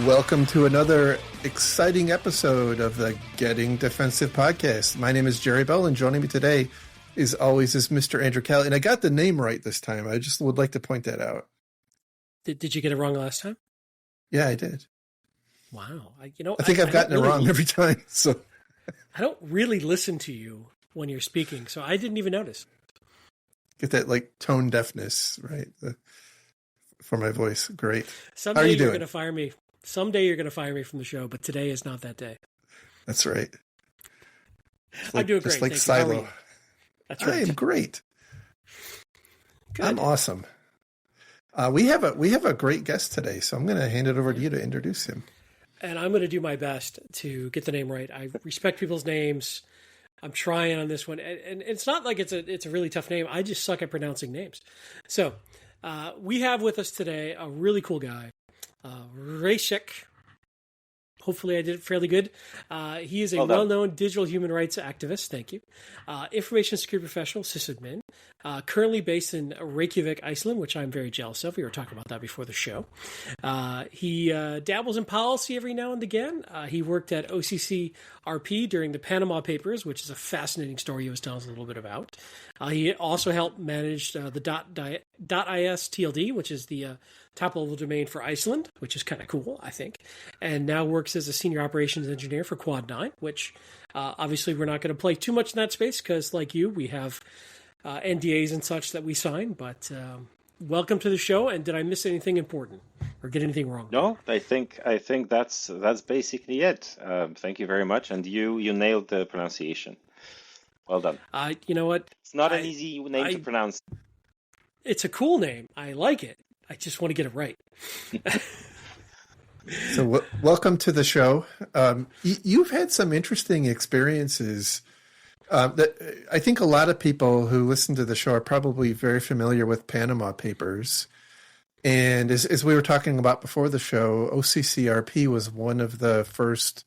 Welcome to another exciting episode of the Getting Defensive podcast. My name is Jerry Bell, and joining me today, as always, is Mr. Andrew Kalat. And I got the name right this time. I just would like to point that out. Did you get it wrong last time? Yeah, I did. Wow. I think I've gotten it wrong every time. So I don't really listen to you when you're speaking, so I didn't even notice. Get that like tone deafness, right? For my voice. Great. Someday How are you you're doing? going to fire me. Someday you're going to fire me from the show, but today is not that day. That's right. I'm doing great. Just like Thank Silo. you. That's right. I am great. Good. I'm awesome. We have a great guest today, so I'm going to hand it over to you to introduce him. And I'm going to do my best to get the name right. I respect people's names. I'm trying on this one, and it's not like it's a really tough name. I just suck at pronouncing names. So we have with us today a really cool guy, Rysiek. Hopefully I did it fairly good. He is a well-known digital human rights activist. Thank you. Information security professional, sysadmin. Currently based in Reykjavik, Iceland, which I'm very jealous of. We were talking about that before the show. He dabbles in policy every now and again. He worked at OCCRP during the Panama Papers, which is a fascinating story he was telling us a little bit about. He also helped manage the .is TLD, which is the top-level domain for Iceland, which is kind of cool, I think, and now works as a senior operations engineer for Quad 9, which obviously we're not going to play too much in that space because, like you, we have NDAs and such that we sign, but welcome to the show, and did I miss anything important or get anything wrong? No, I think that's basically it. Thank you very much, and you nailed the pronunciation. Well done. You know what? It's not an easy name to pronounce. It's a cool name. I like it. I just want to get it right. So welcome to the show. You've had some interesting experiences that I think a lot of people who listen to the show are probably very familiar with Panama Papers. And as we were talking about before the show, OCCRP was one of the first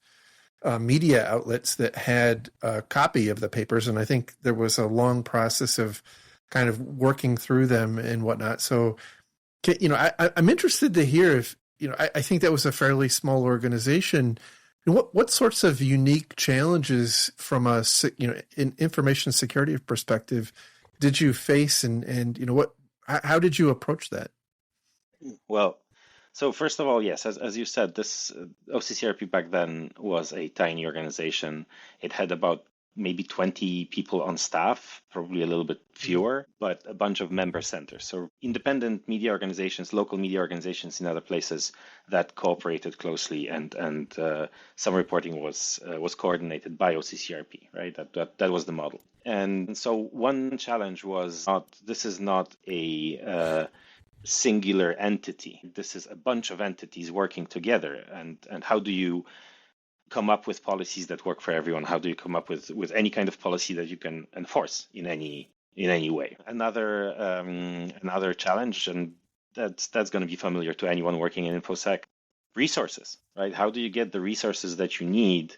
media outlets that had a copy of the papers. And I think there was a long process of kind of working through them and whatnot. So, I'm interested to hear if, I think that was a fairly small organization. What sorts of unique challenges from a, in information security perspective did you face, and how did you approach that? Well, so first of all, yes, as you said, this OCCRP back then was a tiny organization. It had about maybe 20 people on staff, probably a little bit fewer, but a bunch of member centers. So independent media organizations, local media organizations in other places that cooperated closely, and some reporting was coordinated by OCCRP, right? That was the model. And so one challenge was this is not a singular entity. This is a bunch of entities working together. And how do you come up with policies that work for everyone? How do you come up with any kind of policy that you can enforce in any way? Another challenge, and that's going to be familiar to anyone working in InfoSec, resources, right? How do you get the resources that you need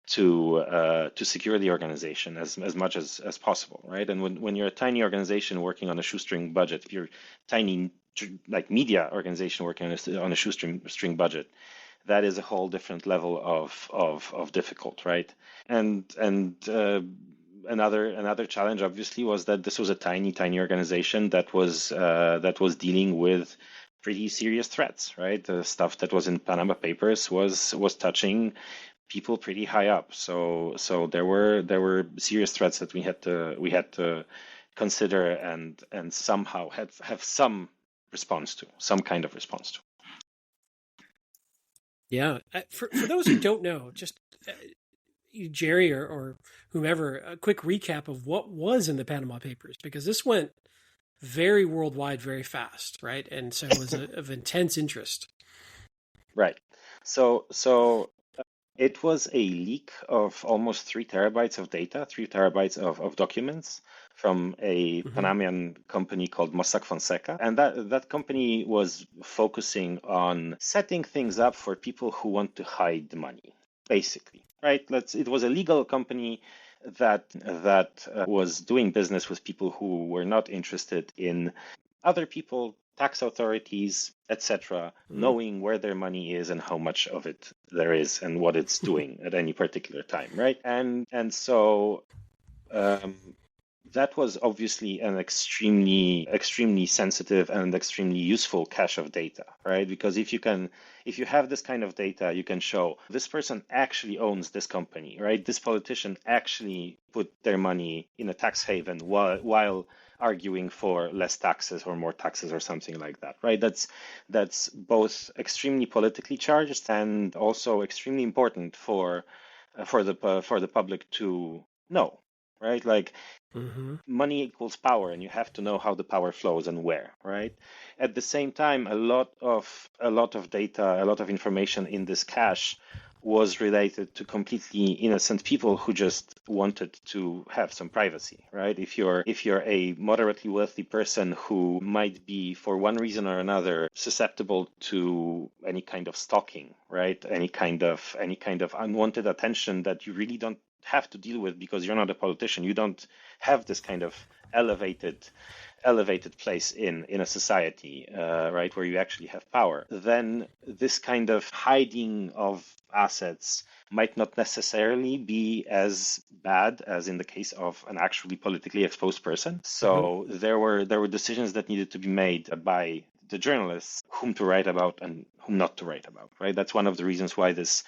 to secure the organization as much as possible, right? And when you're a tiny organization working on a shoestring budget, if you're tiny like media organization working on a shoestring budget, that is a whole different level of difficult, right? And another challenge obviously was that this was a tiny organization that was dealing with pretty serious threats, right? The stuff that was in Panama Papers was touching people pretty high up. So there were serious threats that we had to consider and somehow have some response to, some kind of response to. Yeah. For those who don't know, just Jerry or whomever, a quick recap of what was in the Panama Papers, because this went very worldwide, very fast, right? And so it was of intense interest. Right. So It was a leak of almost 3 terabytes of data, 3 terabytes of documents from a Panamanian company called Mossack Fonseca. And that company was focusing on setting things up for people who want to hide the money, basically, right? It was a legal company that was doing business with people who were not interested in other people, tax authorities, etc., knowing where their money is and how much of it there is and what it's doing at any particular time, right? And so that was obviously an extremely sensitive and extremely useful cache of data, right? Because if you have this kind of data, you can show this person actually owns this company, right? This politician actually put their money in a tax haven while arguing for less taxes or more taxes or something like that, right? That's both extremely politically charged and also extremely important for the public to know, right? Like money equals power, and you have to know how the power flows and where, right? At the same time, a lot of data, a lot of information in this cache was related to completely innocent people who just wanted to have some privacy, right? If you're a moderately wealthy person who might be, for one reason or another, susceptible to any kind of stalking, right? Any kind of unwanted attention that you really don't have to deal with because you're not a politician. You don't have this kind of elevated place in a society, right, where you actually have power. Then this kind of hiding of assets might not necessarily be as bad as in the case of an actually politically exposed person. So there were decisions that needed to be made by the journalists whom to write about and whom not to write about, right? That's one of the reasons why this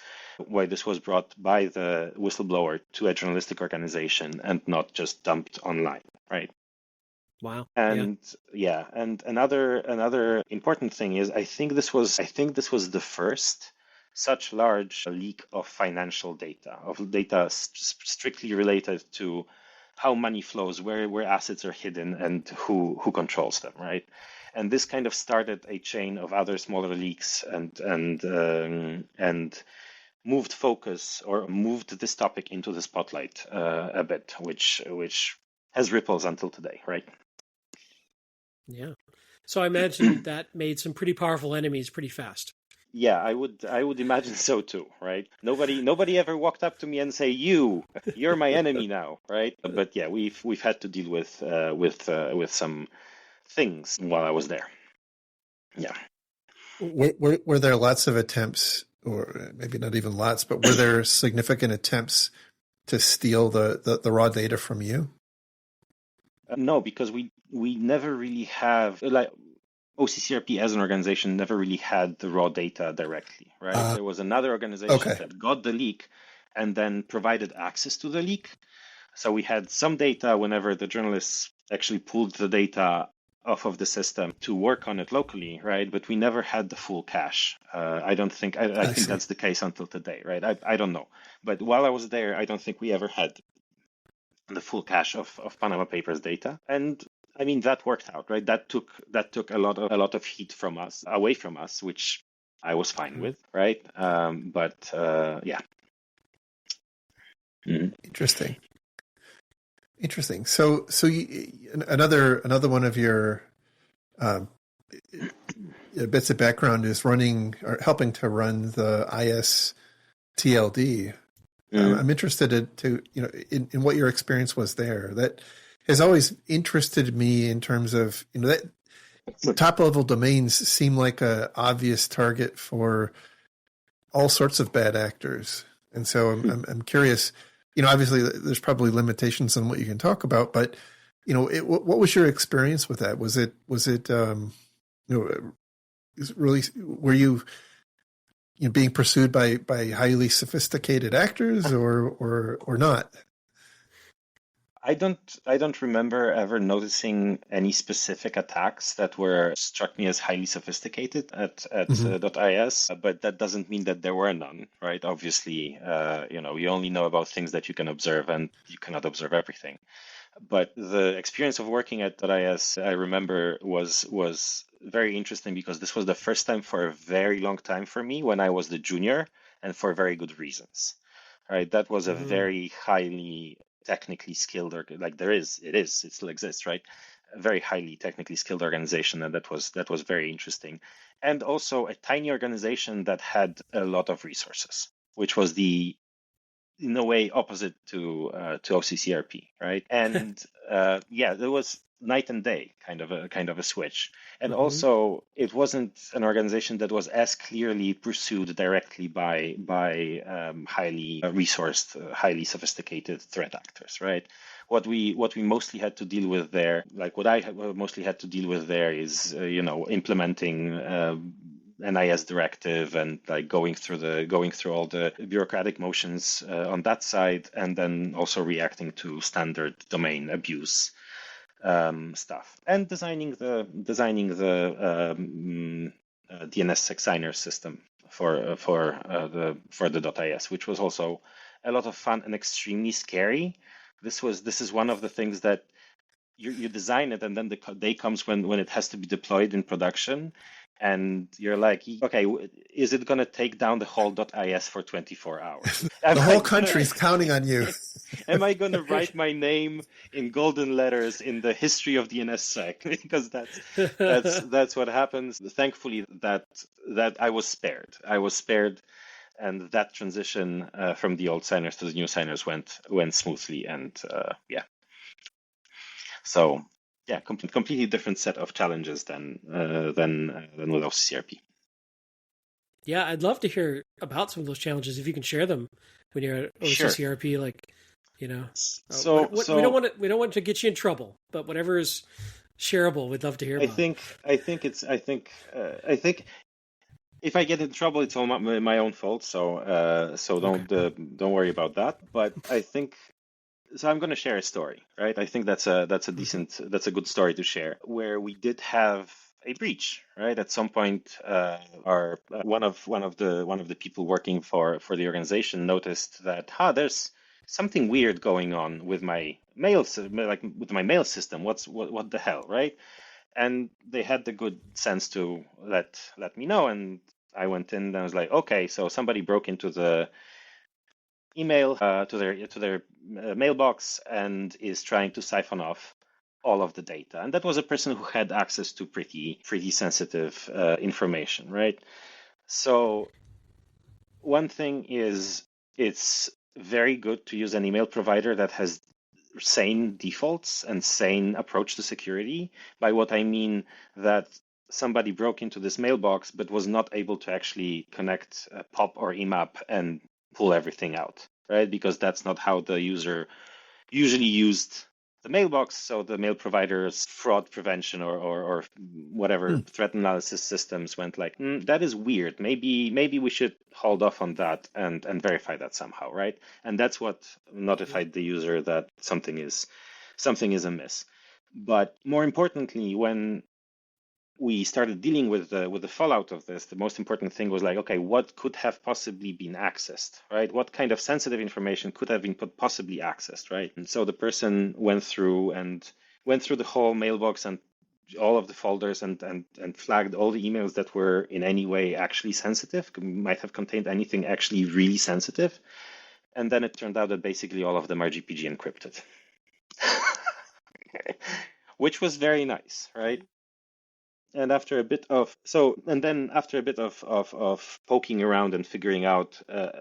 was brought by the whistleblower to a journalistic organization and not just dumped online, right? Wow. And and another important thing is I think this was the first such large leak of financial data, strictly related to how money flows, where assets are hidden, and who controls them, right? And this kind of started a chain of other smaller leaks and moved focus or moved this topic into the spotlight a bit, which has ripples until today, right? Yeah. So I imagine that made some pretty powerful enemies pretty fast. Yeah, I would imagine so too, right? Nobody ever walked up to me and say, "You're my enemy now," right? But yeah, we've had to deal with some things while I was there. Yeah. Were there lots of attempts, or maybe not even lots, but were there significant attempts to steal the raw data from you? No, because we never really have, like, OCCRP as an organization never really had the raw data directly, right? There was another organization that got the leak and then provided access to the leak. So we had some data whenever the journalists actually pulled the data off of the system to work on it locally, right? But we never had the full cache. I think that's the case until today, right? I don't know. But while I was there, I don't think we ever had the full cache of Panama Papers data. And I mean, that worked out, right? That took a lot of heat away from us, which I was fine with, right? But yeah. Interesting. So another one of your bits of background is running or helping to run the ISTLD. I'm interested in what your experience was there. That has always interested me in terms of that top level domains seem like a obvious target for all sorts of bad actors, and so I'm curious. Obviously there's probably limitations on what you can talk about, but what was your experience with that? Was it really, were you being pursued by highly sophisticated actors or not? I don't remember ever noticing any specific attacks that struck me as highly sophisticated at .is, but that doesn't mean that there were none, right? Obviously, you only know about things that you can observe, and you cannot observe everything. But the experience of working at .is, I remember, was very interesting because this was the first time for a very long time for me when I was the junior, and for very good reasons. Right? That was a very highly technically skilled, it still exists, right? A very highly technically skilled organization, and that was very interesting. And also a tiny organization that had a lot of resources, which was in a way opposite to OCCRP, right? And there was night and day kind of a switch. And also, it wasn't an organization that was as clearly pursued directly by highly resourced, highly sophisticated threat actors, right? What we mostly had to deal with there, like what I mostly had to deal with there, is implementing NIS directive and like going through all the bureaucratic motions on that side, and then also reacting to standard domain abuse stuff, and designing the DNSSEC signer system for the .is, which was also a lot of fun and extremely scary. This is one of the things that you design it, and then the day comes when it has to be deployed in production, and you're like, okay, is it going to take down the whole .is for 24 hours? The whole country's counting on you. Am I going to write my name in golden letters in the history of DNSSEC? Because that's what happens. Thankfully, that I was spared. And that transition from the old signers to the new signers went smoothly, and So yeah, completely different set of challenges than with OCCRP. Yeah, I'd love to hear about some of those challenges if you can share them when you're at OCCRP. Sure. Like, so we don't want to get you in trouble, but whatever is shareable, we'd love to hear about. I think if I get in trouble, it's all my own fault. So don't worry about that. But I think. So I'm going to share a story, right? I think that's a good story to share, where we did have a breach, right? At some point, one of the people working for the organization noticed that there's something weird going on with my mail system. What the hell, right? And they had the good sense to let me know, and I went in and I was like, okay, so somebody broke into the email to their mailbox and is trying to siphon off all of the data. And that was a person who had access to pretty sensitive information, right? So one thing is, it's very good to use an email provider that has sane defaults and sane approach to security. By what I mean that somebody broke into this mailbox but was not able to actually connect POP or IMAP and pull everything out, right? Because that's not how the user usually used the mailbox. So the mail provider's fraud prevention or whatever threat analysis systems went like, that is weird. Maybe we should hold off on that and verify that somehow, right? And that's what notified the user that something is amiss. But more importantly, when we started dealing with the fallout of this, the most important thing was like, okay, what could have possibly been accessed, right? What kind of sensitive information could have been possibly accessed, right? And so the person went through the whole mailbox and all of the folders and flagged all the emails that were in any way actually sensitive, might have contained anything actually really sensitive. And then it turned out that basically all of them are GPG encrypted, which was very nice, right? And after a bit of poking around and figuring out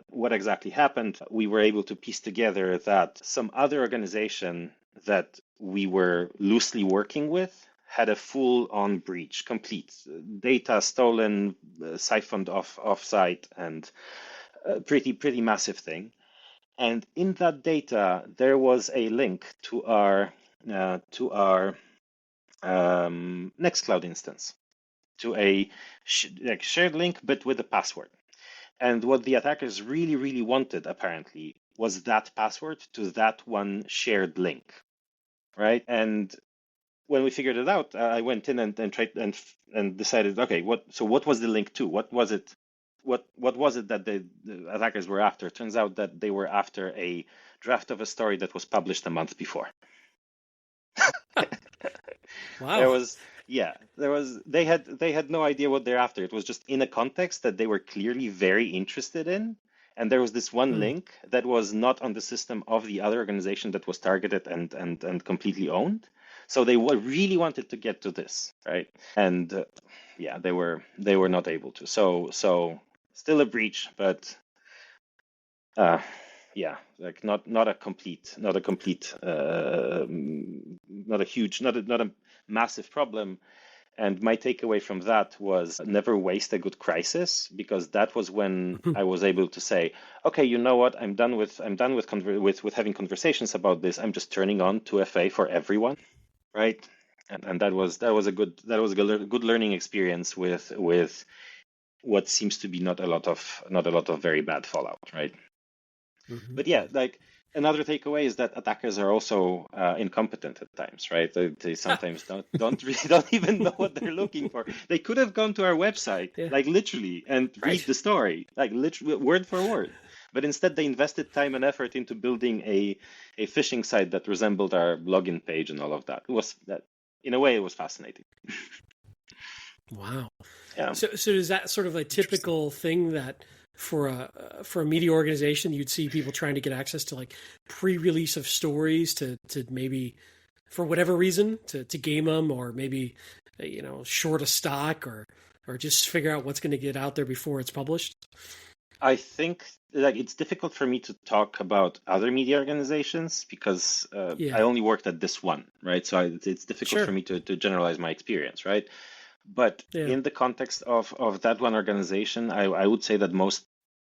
what exactly happened, we were able to piece together that some other organization that we were loosely working with had a full-on breach, complete data stolen, siphoned off-site, and a pretty massive thing. And in that data, there was a link to our Nextcloud instance, to a shared link, but with a password. And what the attackers really, really wanted, apparently, was that password to that one shared link, right? And when we figured it out, I went in and tried and decided, okay, what was the link to? What was it? What was it that the attackers were after? Turns out that they were after a draft of a story that was published a month before. Wow. Yeah, they had no idea what they're after. It was just in a context that they were clearly very interested in. And there was this one link that was not on the system of the other organization that was targeted and completely owned. So they really wanted to get to this, right? And yeah, they were not able to. So still a breach, but yeah, like not a complete, not a huge, not a massive problem. And my takeaway from that was never waste a good crisis, because that was when I was able to say, okay, you know what, I'm done with having conversations about this. I'm just turning on 2FA for everyone, right? And that was a good learning experience with what seems to be not a lot of very bad fallout, right? But yeah, like another takeaway is that attackers are also incompetent at times, right? They sometimes don't even know what they're looking for. They could have gone to our website, like literally, and read the story, like literally word for word. But instead, they invested time and effort into building a phishing site that resembled our login page and all of that. In a way, it was fascinating. Wow. Yeah. So is that sort of a typical thing that for a media organization you'd see people trying to get access to, like, pre-release of stories to maybe for whatever reason to game them, or maybe short a stock, or just figure out what's going to get out there before it's published? I think like it's difficult for me to talk about other media organizations because I only worked at this one, right? So it's difficult for me to generalize my experience, right? But in the context of that one organization, I would say that most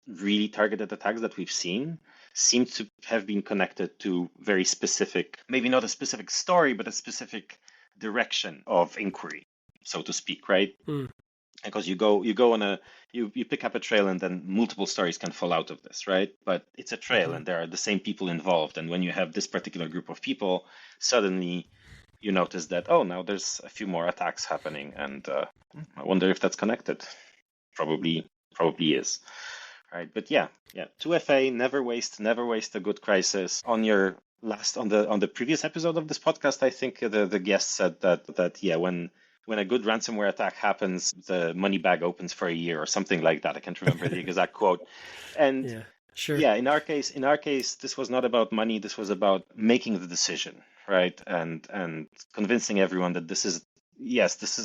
really targeted attacks that we've seen seem to have been connected to very specific, maybe not a specific story, but a specific direction of inquiry, so to speak, right? Because you go on you pick up a trail, and then multiple stories can fall out of this, right? But it's a trail, and there are the same people involved. And when you have this particular group of people, suddenly you notice that, oh, now there's a few more attacks happening, and I wonder if that's connected. Probably is, right? But yeah, 2FA, never waste a good crisis. On the previous episode of this podcast, I think the guest said that yeah, when a good ransomware attack happens, the money bag opens for a year or something like that. I can't remember the exact quote. And yeah, in our case, this was not about money. This was about making the decision, right? And convincing everyone that this is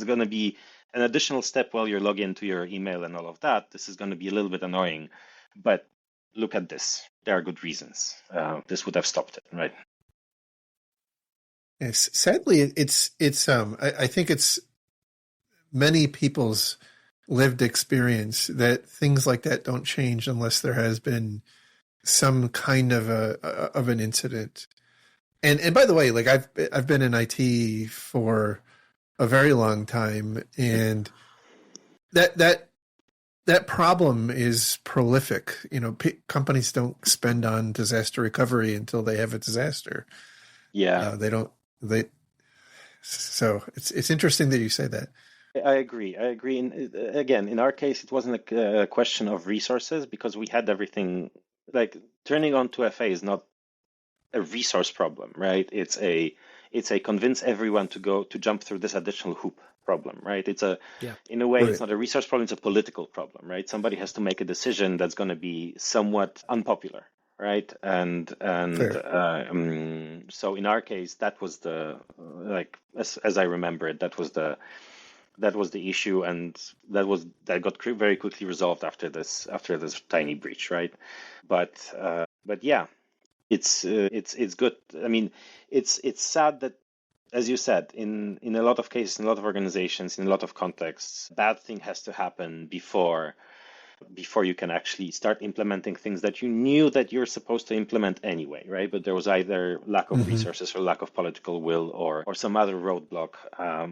going to be an additional step while you're logged into your email and all of that. This is going to be a little bit annoying, but look at this. There are good reasons. This would have stopped it, right? Yes, sadly, it's I think it's many people's lived experience that things like that don't change unless there has been some kind of an incident. And by the way, like I've been in IT for a very long time, and that problem is prolific. Companies don't spend on disaster recovery until they have a disaster. Yeah, they don't. So it's interesting that you say that. I agree. And again, in our case, it wasn't a question of resources because we had everything. Like turning on 2FA is not a resource problem, right? It's a convince everyone to jump through this additional hoop problem, right? In a way, It's not a resource problem; it's a political problem, right? Somebody has to make a decision that's going to be somewhat unpopular, right? And so in our case, that was as I remember it, that was the issue, and that got very quickly resolved after this tiny breach, right? But yeah, it's good. I mean, it's sad that, as you said, in a lot of cases, in a lot of organizations, in a lot of contexts, bad thing has to happen before you can actually start implementing things that you knew that you're supposed to implement anyway, right? But there was either lack of resources or lack of political will or some other roadblock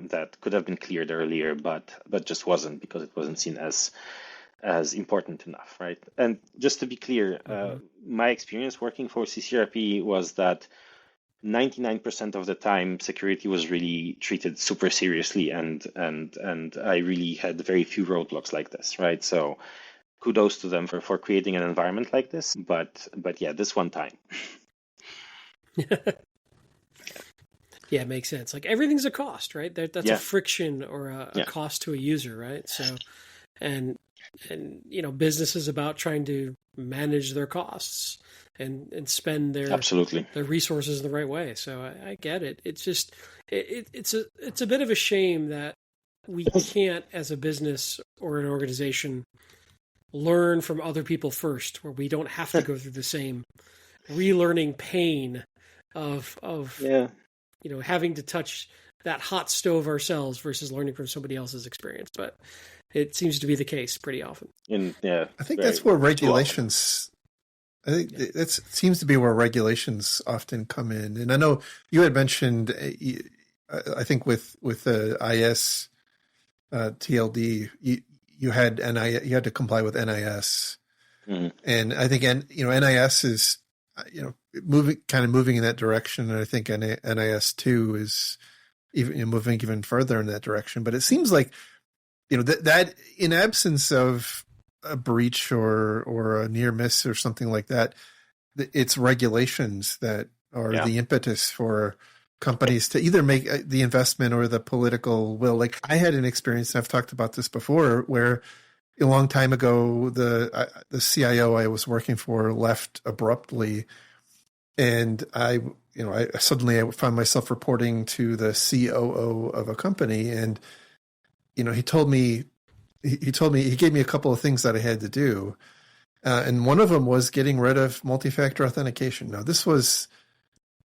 that could have been cleared earlier, but just wasn't because it wasn't seen as important enough, right? And just to be clear, my experience working for CCRP was that 99% of the time security was really treated super seriously, and I really had very few roadblocks like this, right? So kudos to them for creating an environment like this, but yeah, this one time. Yeah, it makes sense. Like everything's a cost, right? That's Yeah. a friction or a cost to a user, right? So, and business is about trying to manage their costs and spend Absolutely. their resources the right way. So I get it. It's just it's a bit of a shame that we can't, as a business or an organization, learn from other people first, where we don't have to go through the same relearning pain of having to touch that hot stove ourselves versus learning from somebody else's experience. But it seems to be the case pretty often. I think that's where regulations. I think that seems to be where regulations often come in. And I know you had mentioned, I think with the IS TLD, you had you had to comply with NIS, and I think NIS is moving in that direction, and I think NIS 2 is even moving even further in that direction. But it seems like that in absence of a breach or a near miss or something like that, it's regulations that are the impetus for companies to either make the investment or the political will. Like I had an experience, and I've talked about this before, where a long time ago, the CIO I was working for left abruptly, and I suddenly found myself reporting to the COO of a company, and he gave me a couple of things that I had to do, and one of them was getting rid of multi-factor authentication. Now this was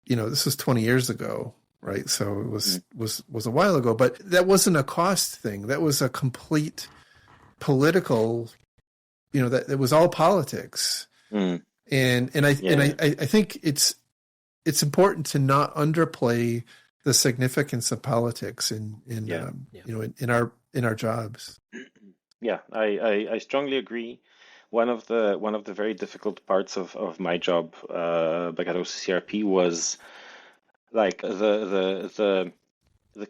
20 years ago, right? So it was a while ago, but that wasn't a cost thing. That was a complete political, that it was all politics. And I think it's important to not underplay the significance of politics in our jobs. Yeah, I strongly agree. One of the very difficult parts of my job back at OCCRP was like the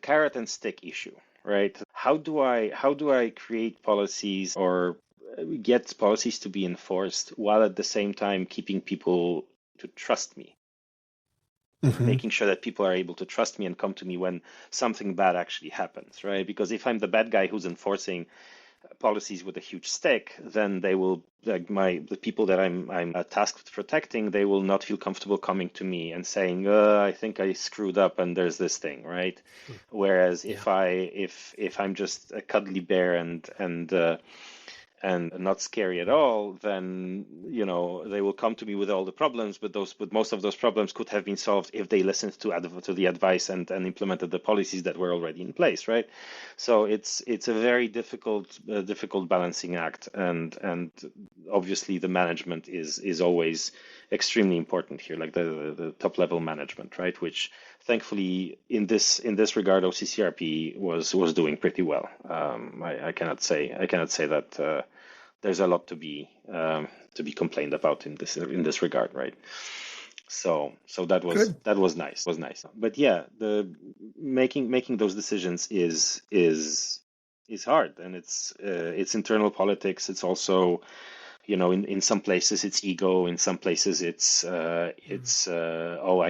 carrot and stick issue, right? How do I create policies or get policies to be enforced while at the same time keeping people to trust me? Making sure that people are able to trust me and come to me when something bad actually happens, right? Because if I'm the bad guy who's enforcing policies with a huge stick, then they will, the people that I'm tasked with protecting, they will not feel comfortable coming to me and saying, I think I screwed up and there's this thing, right? Whereas if I'm just a cuddly bear and not scary at all, then they will come to me with all the problems. But most of those problems could have been solved if they listened to the advice and implemented the policies that were already in place, right? So it's a very difficult balancing act, and obviously the management is always extremely important here, like the top level management, right? Which thankfully in this regard, OCCRP was doing pretty well. I cannot say that there's a lot to be complained about in this regard, right? So that was good. That was nice. But yeah, the making those decisions is hard, and it's internal politics. It's also, in some places it's ego, in some places it's I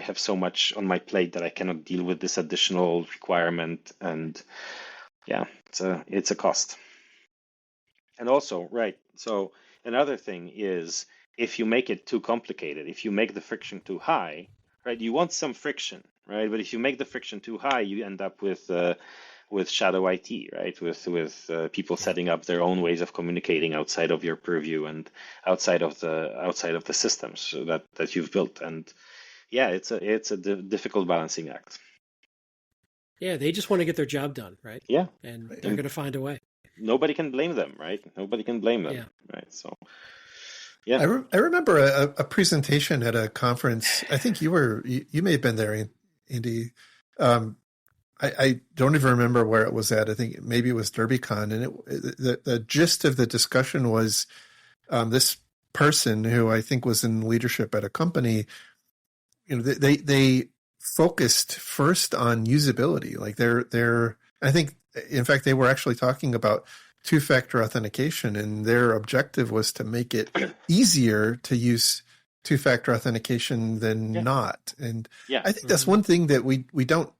have so much on my plate that I cannot deal with this additional requirement, and yeah, it's a cost. And also, right, so another thing is, if you make it too complicated, if you make the friction too high, right, you want some friction, right? But if you make the friction too high, you end up with shadow IT, right? With people setting up their own ways of communicating outside of your purview and outside of the systems that you've built. And yeah, it's a difficult balancing act. Yeah, they just want to get their job done, right? Yeah, and they're going to find a way. Nobody can blame them, right? Nobody can blame them, right? So, yeah. I remember a presentation at a conference. I think you may have been there, Andy. I don't even remember where it was at. I think maybe it was DerbyCon, and the gist of the discussion was this person who I think was in leadership at a company. They focused first on usability. Like I think, in fact, they were actually talking about two-factor authentication, and their objective was to make it easier to use two-factor authentication than not. And I think that's one thing that we don't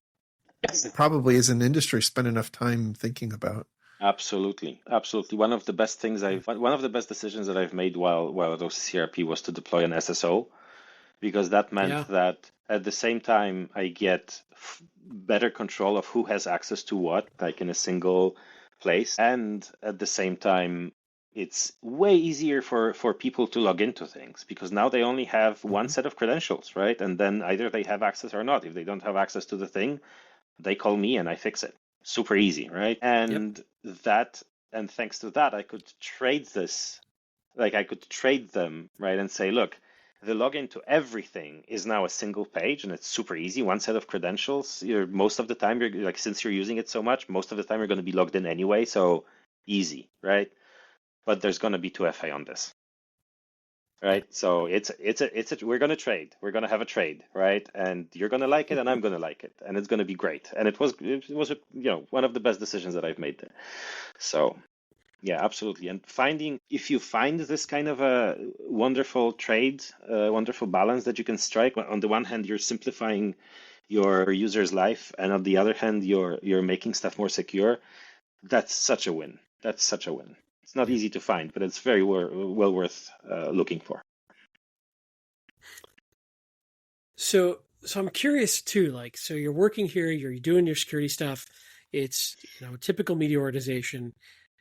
probably as an industry spend enough time thinking about. Absolutely, absolutely. One of the best decisions that I've made while at OCCRP was to deploy an SSO, because that meant Yeah. that at the same time I get better control of who has access to what, like in a single place, and at the same time it's way easier for people to log into things, because now they only have one set of credentials, right? And then either they have access or not. If they don't have access to the thing, they call me and I fix it. Super easy, right? And thanks to that, I could trade this, like I could trade them, right? And say, look, the login to everything is now a single page and it's super easy. One set of credentials. Most of the time, you're like, since you're using it so much, most of the time you're going to be logged in anyway. So easy, right? But there's going to be 2FA on this. Right. So we're going to trade. We're going to have a trade, right? And you're going to like it and I'm going to like it and it's going to be great. And it was one of the best decisions that I've made there. So yeah, absolutely. And if you find this kind of a wonderful trade, wonderful balance that you can strike, on the one hand, you're simplifying your user's life, and on the other hand, you're making stuff more secure. That's such a win. That's such a win. It's not easy to find, but it's very well worth looking for. So I'm curious too. Like, so you're working here, you're doing your security stuff. It's a typical media organization,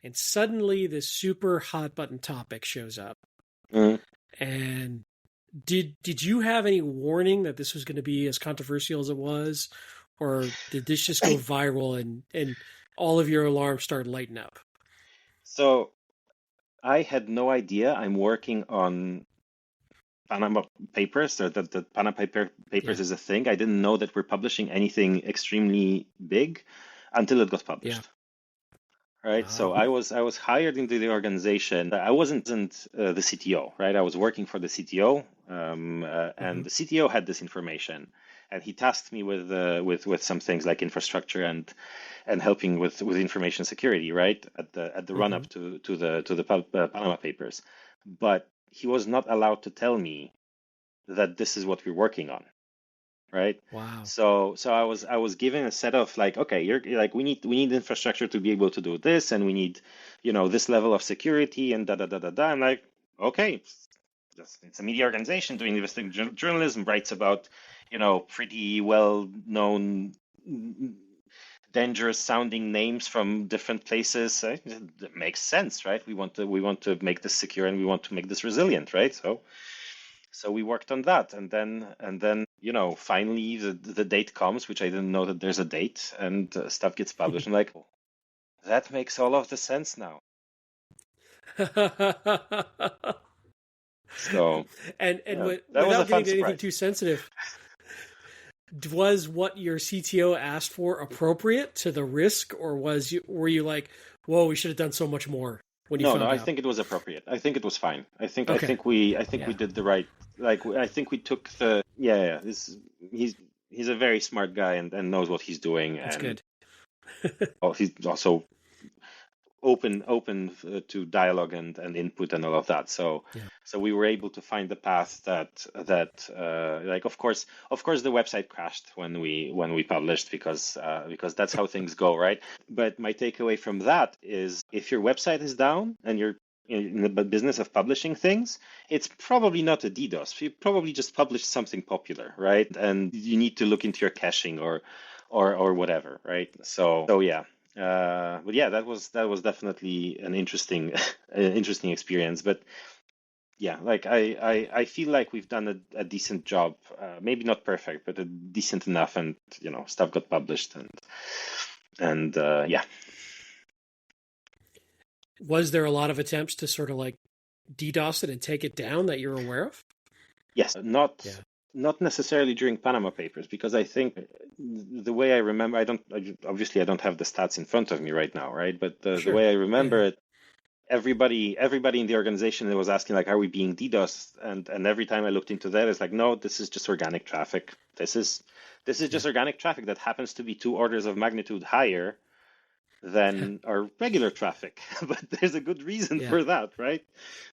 and suddenly this super hot button topic shows up. Mm. And did you have any warning that this was going to be as controversial as it was, or did this just go viral and all of your alarms start lighting up? So I had no idea. I'm working on Panama Papers, or that the Panama Papers is a thing. I didn't know that we're publishing anything extremely big until it got published. Right. Wow. So I was hired into the organization. I wasn't the CTO, right? I was working for the CTO, and the CTO had this information, and he tasked me with some things like infrastructure and helping with information security, right? At the run up to the Panama Papers, but he was not allowed to tell me that this is what we're working on. Right. Wow. So I was given a set of like, okay, you're like, we need infrastructure to be able to do this, and we need, this level of security and da da da da da. I'm like, okay, it's a media organization doing investigative journalism, writes about, pretty well known, dangerous sounding names from different places. It makes sense, right? We want to make this secure and we want to make this resilient, right? So we worked on that, and then finally the date comes, which I didn't know that there's a date, and stuff gets published. I'm like, oh, that makes all of the sense now. So without getting into anything too sensitive, was what your CTO asked for appropriate to the risk, or were you like, whoa, we should have done so much more? No, I think it was appropriate. I think it was fine. I think we did the right. Like, I think we took the he's a very smart guy and knows what he's doing. That's good. Oh, he's also open to dialogue and input and all of that. So we were able to find the path that like, of course the website crashed when we published, because that's how things go, right? But my takeaway from that is, if your website is down and you're in the business of publishing things, it's probably not a DDoS. You probably just published something popular, right? And you need to look into your caching or whatever, right? So yeah. But yeah, that was definitely an interesting experience. But yeah, like I feel like we've done a decent job, maybe not perfect, but a decent enough, and stuff got published, and yeah. Was there a lot of attempts to sort of like DDoS it and take it down that you're aware of? Yes, not necessarily during Panama Papers, because I think the way I remember, I don't have the stats in front of me right now, right? But the way I remember it, everybody in the organization was asking, like, are we being DDoS? And every time I looked into that, it's like, no, this is just organic traffic. This is just organic traffic that happens to be 2 orders of magnitude higher than our regular traffic. But there's a good reason for that, right?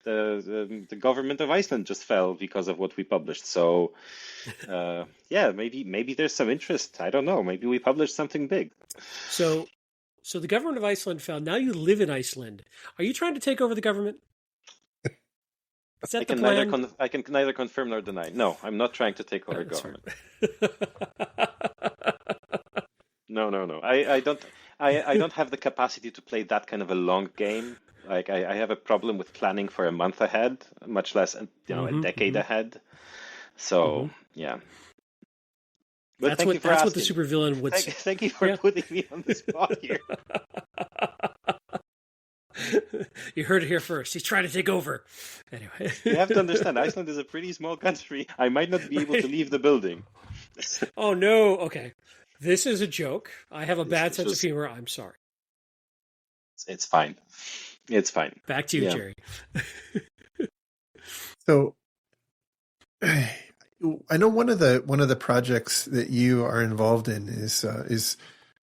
The government of Iceland just fell because of what we published. So maybe there's some interest. I don't know. Maybe we published something big. So the government of Iceland fell. Now you live in Iceland. Are you trying to take over the government? Is that the plan? I can neither confirm nor deny. No, I'm not trying to take over government. No. I don't have the capacity to play that kind of a long game. Like I have a problem with planning for a month ahead, much less a decade ahead. So yeah. But that's what the supervillain would say. Thank you for putting me on the spot here. You heard it here first. He's trying to take over. Anyway. You have to understand, Iceland is a pretty small country. I might not be able to leave the building. Oh, no. Okay. This is a joke. I have a bad sense of humor. I'm sorry. It's fine. It's fine. Back to you, Jerry. So I know one of the projects that you are involved in is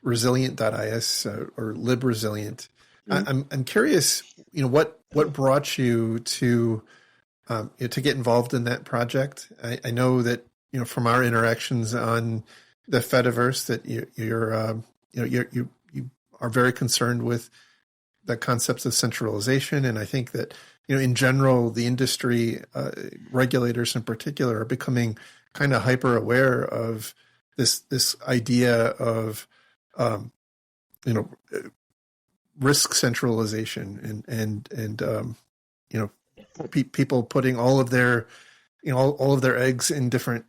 Resilient.is or LibResilient. I'm curious, what brought you to get involved in that project. I know that from our interactions on the Fediverse that you are very concerned with the concepts of centralization, and I think that in general the industry regulators in particular are becoming kind of hyper aware of this idea of risk centralization and people putting all of their eggs in different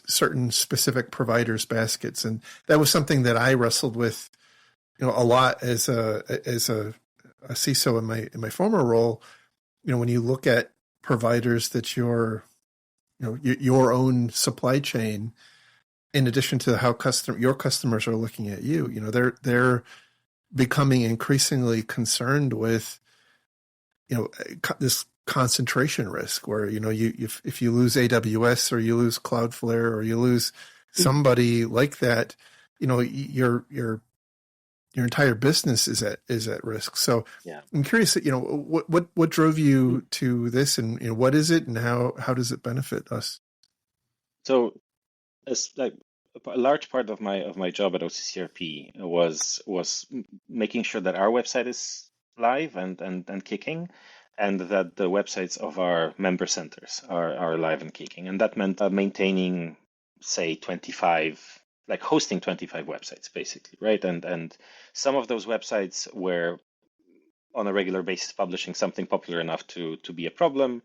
certain specific providers' baskets, and that was something that I wrestled with a lot as a CISO in my former role. When you look at providers that your own supply chain, in addition to how your customers are looking at you, they're becoming increasingly concerned with this concentration risk where if you lose AWS or you lose Cloudflare or you lose somebody like that, your entire business is at risk. So I'm curious, what drove you to this, and what is it, and how does it benefit us? So as a large part of my job at OCCRP was making sure that our website is live and kicking, and that the websites of our member centers are live and kicking. And that meant maintaining, say, hosting 25 websites, basically, right? And some of those websites were on a regular basis publishing something popular enough to be a problem.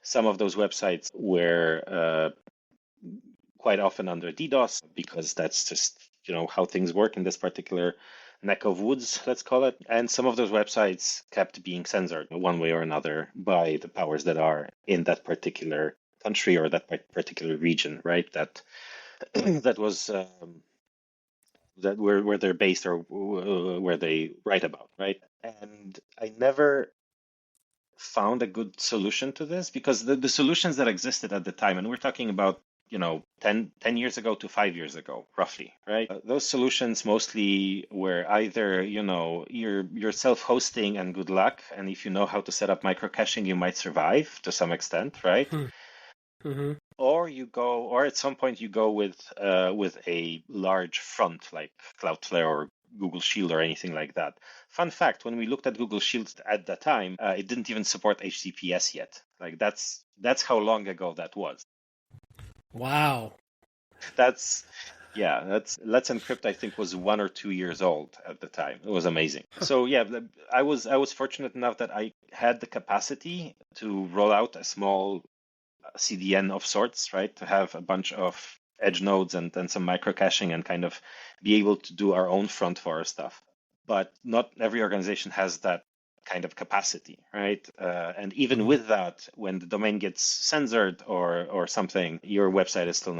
Some of those websites were quite often under DDoS, because that's just how things work in this particular neck of woods, let's call it. And some of those websites kept being censored one way or another by the powers that are in that particular country or that particular region, right? That was that where they're based or where they write about, right? And I never found a good solution to this, because the solutions that existed at the time, and we're talking about 10 years ago to 5 years ago, roughly, right? Those solutions mostly were either, you're self-hosting and good luck. And if you know how to set up micro-caching, you might survive to some extent, right? Mm-hmm. Or at some point you go with a large front like Cloudflare or Google Shield or anything like that. Fun fact, when we looked at Google Shield at that time, it didn't even support HTTPS yet. Like that's how long ago that was. Wow. Let's Encrypt, I think, was 1 or 2 years old at the time. It was amazing. So I was fortunate enough that I had the capacity to roll out a small CDN of sorts, right? To have a bunch of edge nodes and some micro caching and kind of be able to do our own front for our stuff. But not every organization has that kind of capacity, right? And even with that, when the domain gets censored or something, your website is still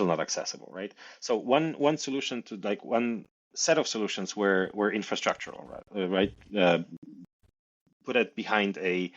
not accessible, right? So one solution to one set of solutions were infrastructural, right? Put it behind a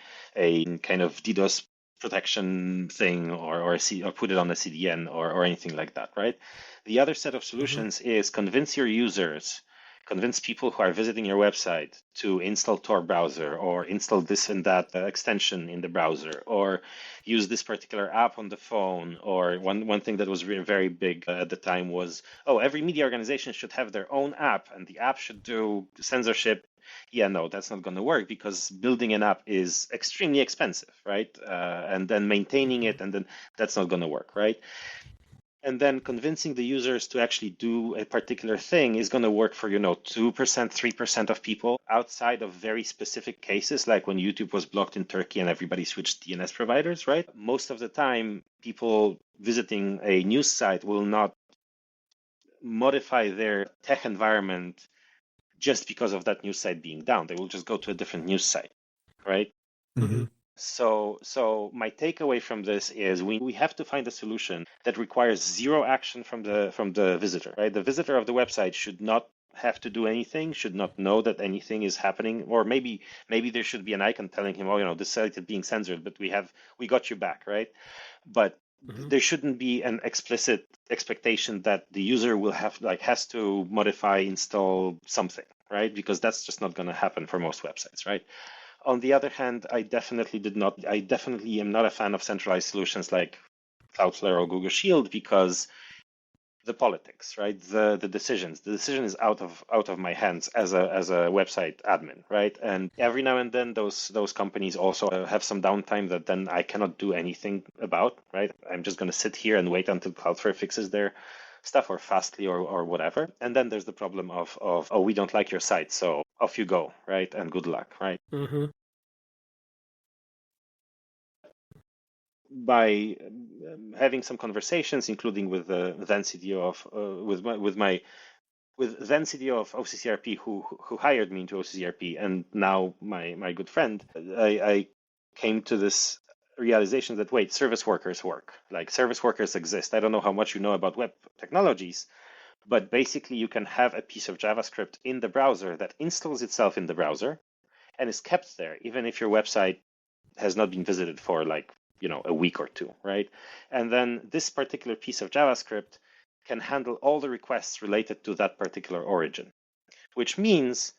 kind of DDoS protection thing, or put it on a CDN or anything like that, right? The other set of solutions is convince your users, convince people who are visiting your website to install Tor browser or install this and that extension in the browser or use this particular app on the phone. Or one thing that was very big at the time was, every media organization should have their own app and the app should do censorship. Yeah, no, that's not going to work because building an app is extremely expensive, right? And then maintaining it, and then that's not going to work, right? And then convincing the users to actually do a particular thing is going to work for, 2%, 3% of people outside of very specific cases, like when YouTube was blocked in Turkey and everybody switched DNS providers, right? Most of the time, people visiting a news site will not modify their tech environment just because of that news site being down. They will just go to a different news site, right? Mm-hmm. So my takeaway from this is we have to find a solution that requires zero action from the visitor, right? The visitor of the website should not have to do anything, should not know that anything is happening, or maybe there should be an icon telling him, this site is being censored, but we got you back, right? But there shouldn't be an explicit expectation that the user will has to modify, install something, right? Because that's just not going to happen for most websites, right? On the other hand, I definitely am not a fan of centralized solutions like Cloudflare or Google Shield because the politics, right? The decisions. The decision is out of my hands as a website admin, right? And every now and then those companies also have some downtime that then I cannot do anything about, right? I'm just going to sit here and wait until Cloudflare fixes their stuff, or Fastly or whatever. And then there's the problem of we don't like your site, so off you go, right? And good luck, right? Mm-hmm. By having some conversations, including with the then CTO of then CTO of OCCRP, who hired me into OCCRP, and now my good friend, I came to this realization that wait, service workers work. Like, service workers exist. I don't know how much you know about web technologies, but basically you can have a piece of JavaScript in the browser that installs itself in the browser and is kept there, even if your website has not been visited for a week or two, right? And then this particular piece of JavaScript can handle all the requests related to that particular origin, which means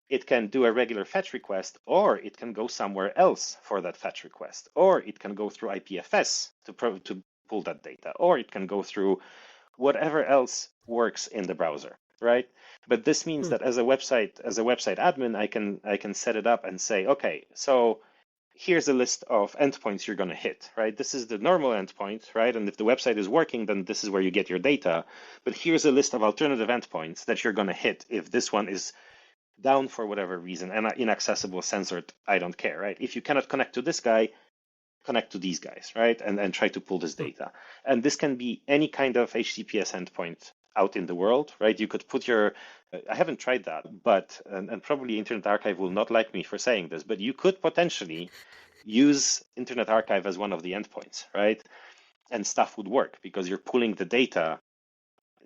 it can do a regular fetch request, or it can go somewhere else for that fetch request, or it can go through IPFS to pull that data, or it can go through whatever else works in the browser, right? But this means that as a website admin, I can set it up and say, okay, so here's a list of endpoints you're going to hit, right? This is the normal endpoint, right? And if the website is working, then this is where you get your data. But here's a list of alternative endpoints that you're going to hit if this one is down for whatever reason and inaccessible, censored, I don't care, right? If you cannot connect to this guy, connect to these guys, right? And try to pull this data. And this can be any kind of HTTPS endpoint out in the world, right? You could put I haven't tried that, but, and probably Internet Archive will not like me for saying this, but you could potentially use Internet Archive as one of the endpoints, right? And stuff would work because you're pulling the data.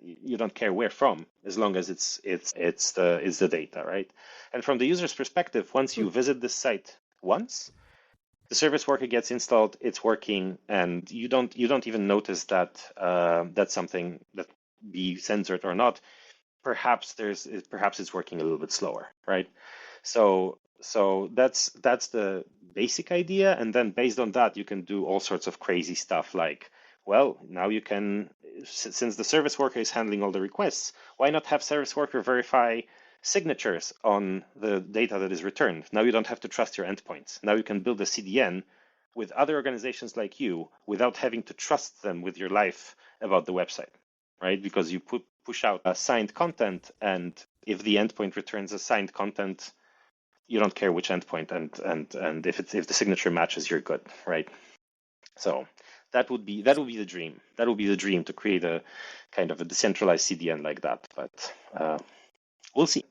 You don't care where from, as long as it's the data, right? And from the user's perspective, once you visit this site once, the service worker gets installed, it's working, and you don't even notice that that's something that be censored or not. Perhaps it's working a little bit slower, right? So that's the basic idea, and then based on that, you can do all sorts of crazy stuff like, well, now you can, since the service worker is handling all the requests, why not have service worker verify signatures on the data that is returned? Now you don't have to trust your endpoints. Now you can build a CDN with other organizations like you without having to trust them with your life about the website, right? Because you push out a signed content, and if the endpoint returns a signed content, you don't care which endpoint, and if the signature matches, you're good, right? So that would be the dream. That would be the dream, to create a kind of a decentralized CDN like that. But we'll see.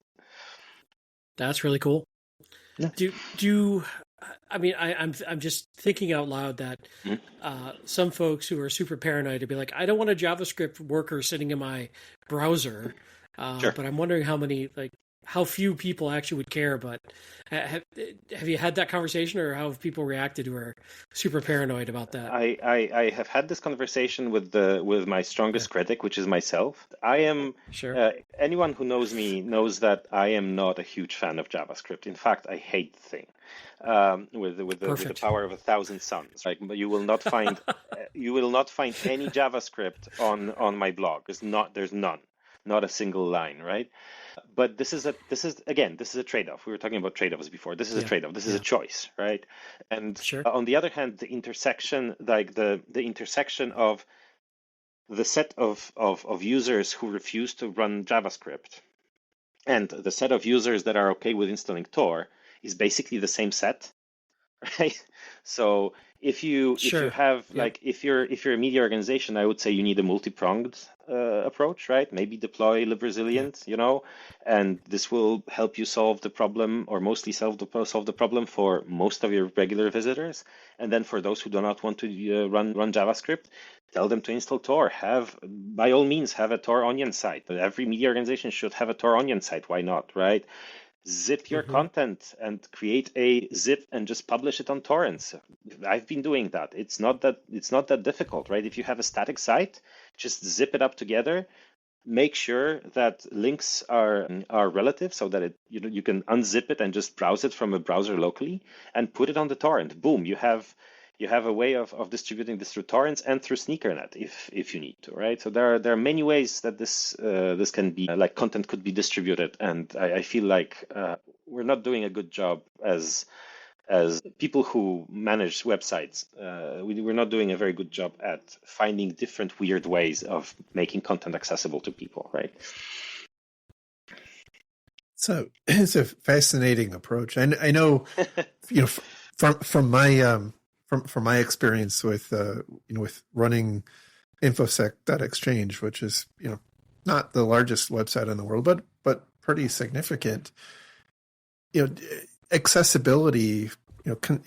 That's really cool. Yeah. I mean, I'm just thinking out loud that some folks who are super paranoid to be like, I don't want a JavaScript worker sitting in my browser, Sure. but I'm wondering how many how few people actually would care. But have you had that conversation, or how have people reacted who are super paranoid about that? I have had this conversation with my strongest critic, which is myself. I am Sure. anyone who knows me knows that I am not a huge fan of JavaScript. In fact, I hate the thing with the Perfect. power of 1,000 suns. Like you will not find any JavaScript on my blog. There's none, not a single line, right? But this is a trade-off. We were talking about trade-offs before. This is a trade-off. This is a choice, right? And Sure. on the other hand, the intersection, like the intersection of the set of users who refuse to run JavaScript and the set of users that are okay with installing Tor is basically the same set, right? So if you have if you're a media organization, I would say you need a multi-pronged approach, right? Maybe deploy LibResilient, and this will help you solve the problem, or mostly solve the problem for most of your regular visitors. And then for those who do not want to run JavaScript, tell them to install Tor. By all means, have a Tor Onion site. Every media organization should have a Tor Onion site. Why not, right? Zip your content and create a zip and just publish it on torrents. I've been doing that. It's not that difficult, right? If you have a static site, just zip it up together. Make sure that links are relative so that you can unzip it and just browse it from a browser locally and put it on the torrent. Boom, you have a way of distributing this through torrents and through SneakerNet if you need to, right? So there are many ways that this can be, like, content could be distributed, and I feel like we're not doing a good job as people who manage websites. We're not doing a very good job at finding different weird ways of making content accessible to people, right? So it's a fascinating approach, and I know, from my experience with with running infosec.exchange, which is not the largest website in the world, but pretty significant. Accessibility,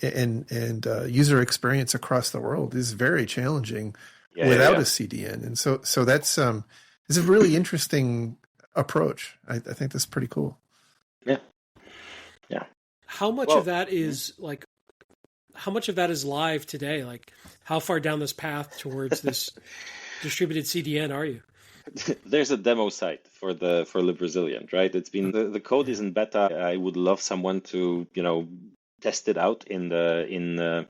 and user experience across the world is very challenging without a CDN, and so that's it's a really interesting approach. I think that's pretty cool. Yeah. How much of that is how much of that is live today? Like, how far down this path towards this distributed CDN are you? There's a demo site for LibResilient, right? It's been the code is in beta. I would love someone to test it out on a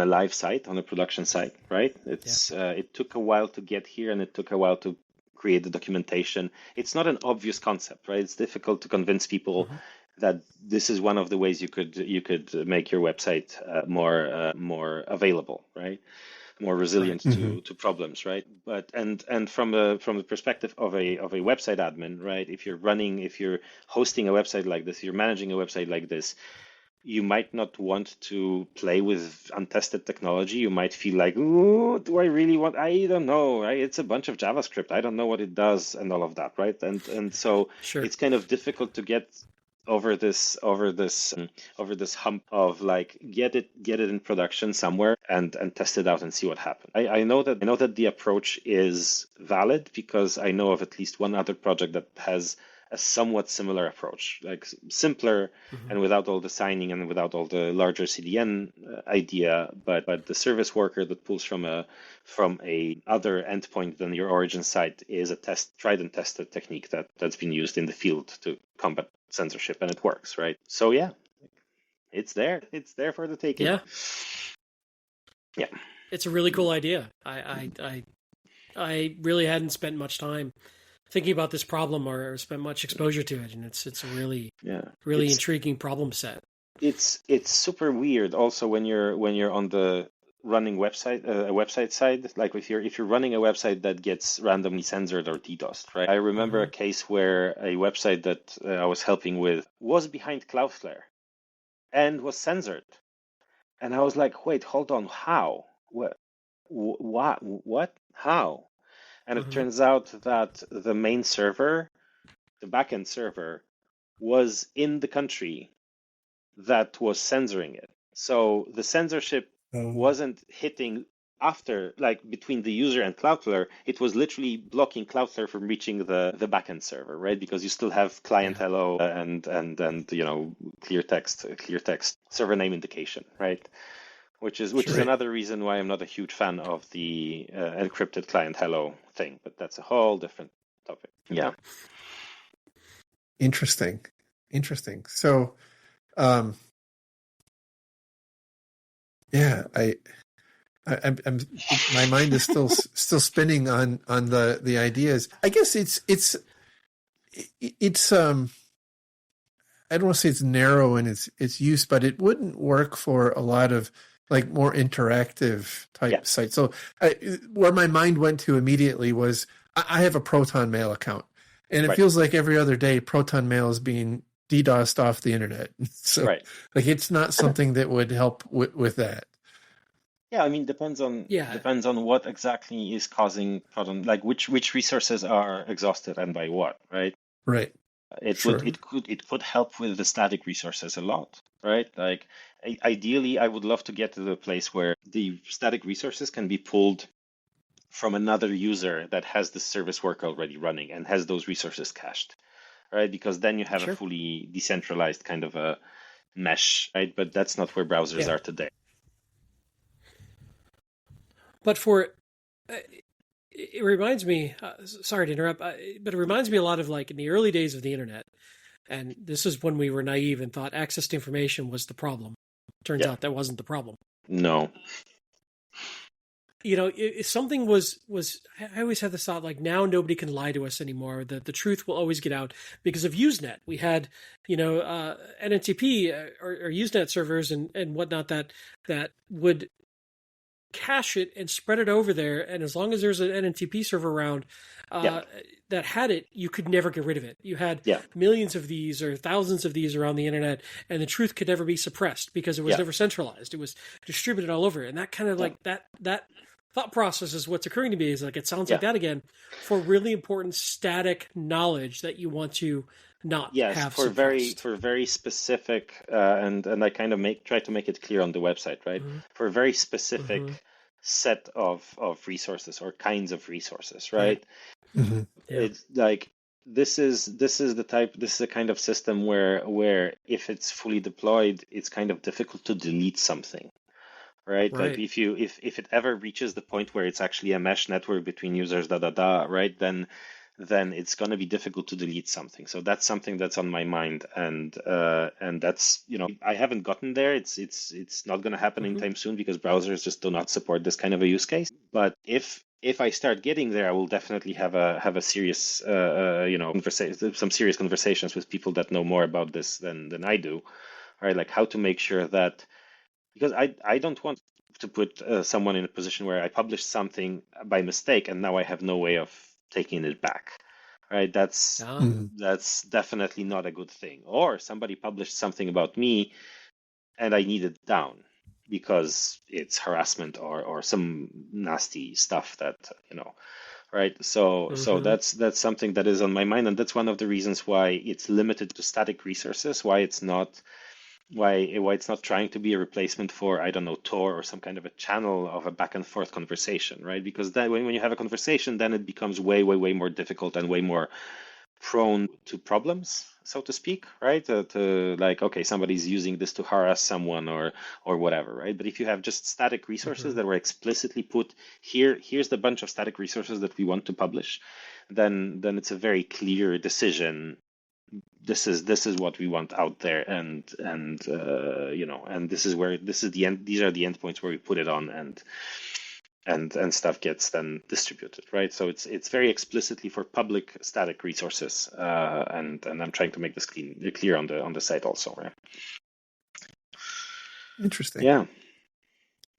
live site, on a production site, right? It took a while to get here, and it took a while to create the documentation. It's not an obvious concept, right? It's difficult to convince people that this is one of the ways you could make your website more available, right? More resilient to problems, right? But and from the perspective of a website admin, right? If you're hosting a website like this, you're managing a website like this, you might not want to play with untested technology. You might feel like, ooh, do I really want? I don't know, right? It's a bunch of JavaScript. I don't know what it does, and all of that, right? And so it's kind of difficult to get over this hump of like get it in production somewhere and test it out and see what happens. I know that the approach is valid because I know of at least one other project that has a somewhat similar approach, like simpler and without all the signing and without all the larger CDN idea, but the service worker that pulls from a other endpoint than your origin site is a tried and tested technique that's been used in the field to combat censorship, and it works, right? So yeah, it's there for the taking. Yeah, it's a really cool idea. I really hadn't spent much time thinking about this problem or spent much exposure to it, and it's a really intriguing problem set. It's super weird also when you're on the running website a website side, like if you're running a website that gets randomly censored or DDoSed, right? I remember a case where a website that I was helping with was behind Cloudflare and was censored, and I was like, wait, hold on, how? What? How? And it turns out that the main server, the backend server, was in the country that was censoring it. So the censorship wasn't hitting after, like between the user and Cloudflare, it was literally blocking Cloudflare from reaching the backend server, right? Because you still have client hello and clear text server name indication, right? Which is another reason why I'm not a huge fan of the encrypted client hello thing, but that's a whole different topic. Yeah. Interesting. So, yeah, I'm my mind is still spinning on the ideas. I guess it's I don't want to say it's narrow in its use, but it wouldn't work for a lot of like more interactive type sites. So where my mind went to immediately was I have a Proton Mail account, and it feels like every other day Proton Mail is being DDoSed off the internet. So like it's not something that would help with that. Yeah, I mean, depends on what exactly is causing problem, like which resources are exhausted and by what, right? Right. It could help with the static resources a lot, right? Like ideally, I would love to get to the place where the static resources can be pulled from another user that has the service work already running and has those resources cached, right? Because then you have a fully decentralized kind of a mesh, right? But that's not where browsers are today. But it reminds me, sorry to interrupt, but it reminds me a lot of like in the early days of the internet. And this is when we were naive and thought access to information was the problem. Turns out that wasn't the problem. No. You know, if something was, I always had this thought like now nobody can lie to us anymore. The truth will always get out because of Usenet. We had, NNTP or Usenet servers and whatnot that would cache it and spread it over there, and as long as there's an NNTP server around that had it, you could never get rid of it. You had millions of these or thousands of these around the internet, and the truth could never be suppressed because it was never centralized. It was distributed all over, and that kind of like that thought process is what's occurring to me. Is like it sounds like that again for really important static knowledge that you want to not have for suppressed. very specific and I kind of try to make it clear on the website, right? For a very specific set of resources or kinds of resources, right? It's like this is a kind of system where if it's fully deployed, it's kind of difficult to delete something. Right? Like if it ever reaches the point where it's actually a mesh network between users, right? Then it's going to be difficult to delete something. So that's something that's on my mind, and that's I haven't gotten there. It's not going to happen anytime soon because browsers just do not support this kind of a use case. But if I start getting there, I will definitely have a serious some serious conversations with people that know more about this than I do, right? Like how to make sure that. Because I don't want to put someone in a position where I publish something by mistake and now I have no way of taking it back, right? That's definitely not a good thing. Or somebody published something about me and I need it down because it's harassment or some nasty stuff that right? So that's something that is on my mind, and that's one of the reasons why it's limited to static resources. Why it's not trying to be a replacement for, I don't know, Tor or some kind of a channel of a back and forth conversation, right? Because then when you have a conversation, then it becomes way more difficult and way more prone to problems, so to speak, right? To like, okay, somebody's using this to harass someone or whatever, right? But if you have just static resources that were explicitly put here's the bunch of static resources that we want to publish, then it's a very clear decision. This is what we want out there, and this is the end. These are the endpoints where we put it on, and stuff gets then distributed, right? So it's very explicitly for public static resources, and I'm trying to make this clear on the site also, right? Interesting. Yeah,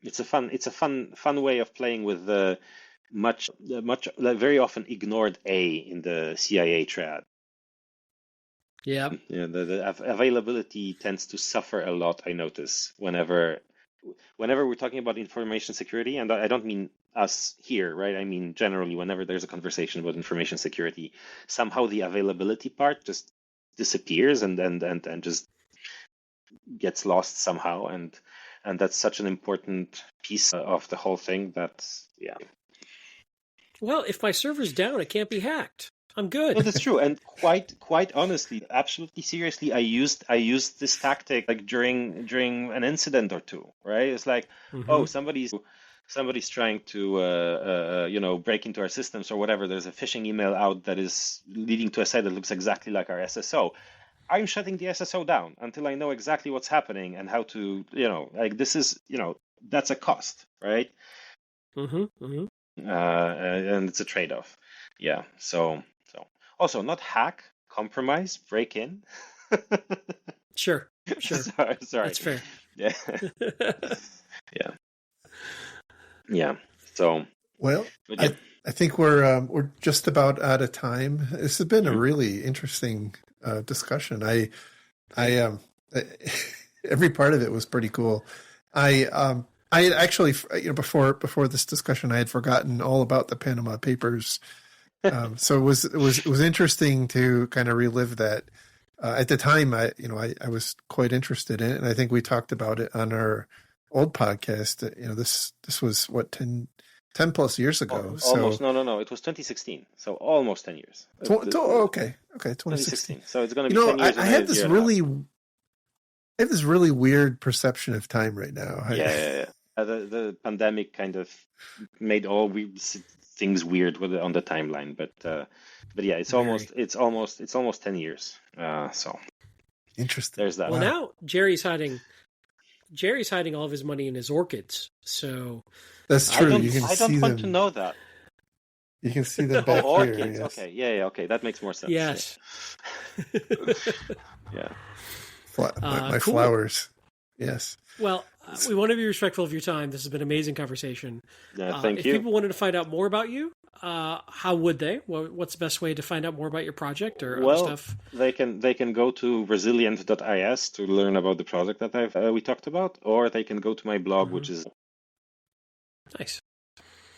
it's a fun way of playing with the much like very often ignored A in the CIA triad. Yeah. The availability tends to suffer a lot, I notice, whenever we're talking about information security, and I don't mean us here, right? I mean generally whenever there's a conversation about information security, somehow the availability part just disappears and just gets lost somehow. And And that's such an important piece of the whole thing that, yeah. Well, if my server's down, it can't be hacked. I'm good. No, that's true. And quite honestly, absolutely seriously, I used this tactic like during an incident or two, right? It's like, oh, somebody's trying to break into our systems or whatever. There's a phishing email out that is leading to a site that looks exactly like our SSO. I'm shutting the SSO down until I know exactly what's happening and how to, this is, that's a cost, right? And it's a trade-off. Yeah. So also not hack, compromise, break in. Sure. Sorry. That's fair. Yeah. Yeah. So. Well, yeah. I think we're just about out of time. This has been a really interesting discussion. I every part of it was pretty cool. I had actually, before this discussion, I had forgotten all about the Panama Papers. So it was interesting to kind of relive that. At the time, I was quite interested in it, and I think we talked about it on our old podcast. This was what 10 plus years ago. Almost. No. It was 2016. So almost 10 years. Okay. 2016. So it's going to be 10 years. I have this really weird perception of time right now. Yeah. The pandemic kind of made all things weird on the timeline, but yeah, it's almost 10 years. So interesting. There's that. Well, now Jerry's hiding all of his money in his orchids. So that's true. I don't want to know that. You can see them back orchids. here. Yes. Okay. Yeah. Okay. That makes more sense. Yes. Yeah. My cool. flowers. Yes. Well, we want to be respectful of your time. This has been an amazing conversation. Yeah, thank if you. If people wanted to find out more about you, how would they? What's the best way to find out more about your project or other stuff? They can go to Resilient.is to learn about the project that we talked about, or they can go to my blog, which is nice.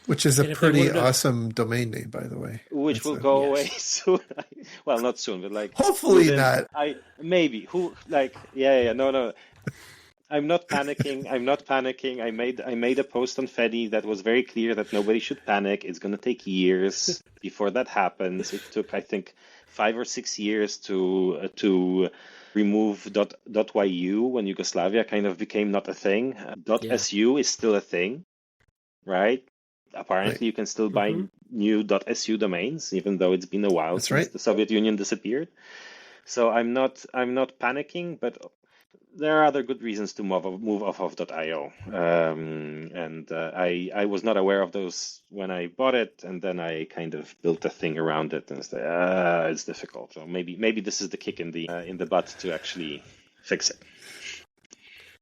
Which is a pretty awesome domain name, by the way. Which will go away soon. Well, not soon, but like hopefully not. Maybe. No. I'm not panicking. I made a post on Fedi that was very clear that nobody should panic. It's going to take years before that happens. It took, I think, 5 or 6 years to remove .yu when Yugoslavia kind of became not a thing. .su is still a thing, right? Apparently, you can still buy new .su domains, even though it's been a while since the Soviet Union disappeared. So I'm not panicking, but there are other good reasons to move off of .io, and I was not aware of those when I bought it, and then I kind of built a thing around it, and it's difficult. So maybe this is the kick in the butt to actually fix it.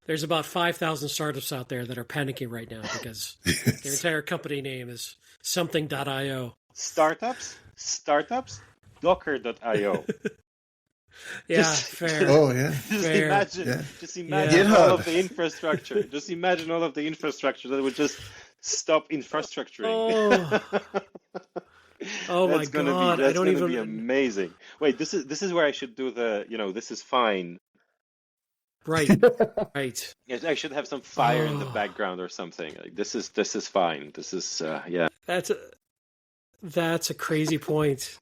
There's about 5,000 startups out there that are panicking right now because their entire company name is something.io. Startups, Docker.io. Yeah, fair. Oh, yeah. Just imagine all of the infrastructure. Just imagine all of the infrastructure that would just stop infrastructuring. Oh my God! That's going to be amazing. Wait, this is where I should do the. This is fine. Right. Yes, I should have some fire in the background or something. Like this is fine. This is yeah. That's a crazy point.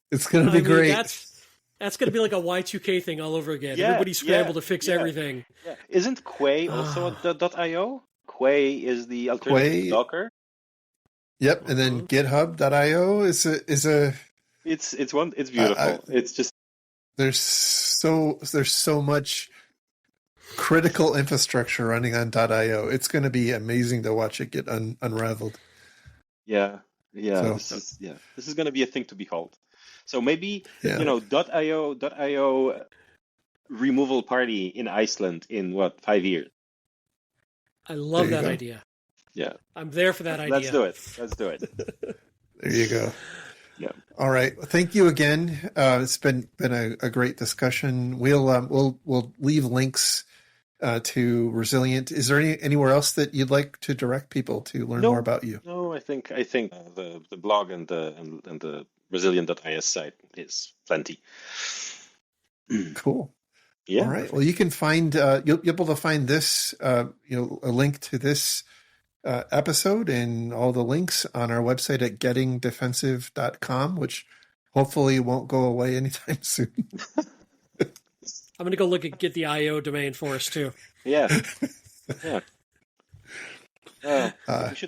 It's going to be great. That's going to be like a Y2K thing all over again. Everybody scrambled to fix everything. Yeah. Isn't Quay also the .io? Quay is the alternative to Docker. Yep, and then GitHub.io is a. It's beautiful. It's just there's so much critical infrastructure running on .io. It's going to be amazing to watch it get unraveled. Yeah. This is going to be a thing to behold. So maybe .io removal party in Iceland in 5 years. I love that idea. Yeah, I'm there for that idea. Let's do it. There you go. Yeah. All right. Thank you again. It's been a great discussion. We'll leave links to Resilient. Is there anywhere else that you'd like to direct people to learn more about you? No, I think the blog and the Resilient.is site is plenty. Cool. Yeah. All right. Well, you can find you'll be able to find this a link to this episode and all the links on our website at gettingdefensive.com, which hopefully won't go away anytime soon. I'm going to go get the IO domain for us too. Yeah. Yeah.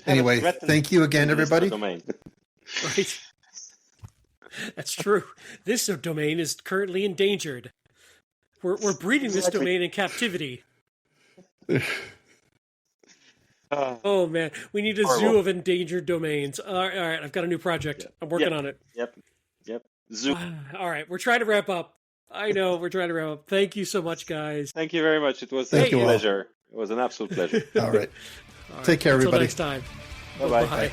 Anyway, thank you again, everybody. Right. That's true. This domain is currently endangered. We're breeding this domain in captivity. Oh man, we need a zoo of endangered domains. All right, I've got a new project. I'm working on it. Yep. Zoo. All right, we're trying to wrap up. I know we're trying to wrap up. Thank you so much, guys. Thank you very much. It was a pleasure. It was an absolute pleasure. All right. Take care, everybody. Until next time. Bye-bye. Bye.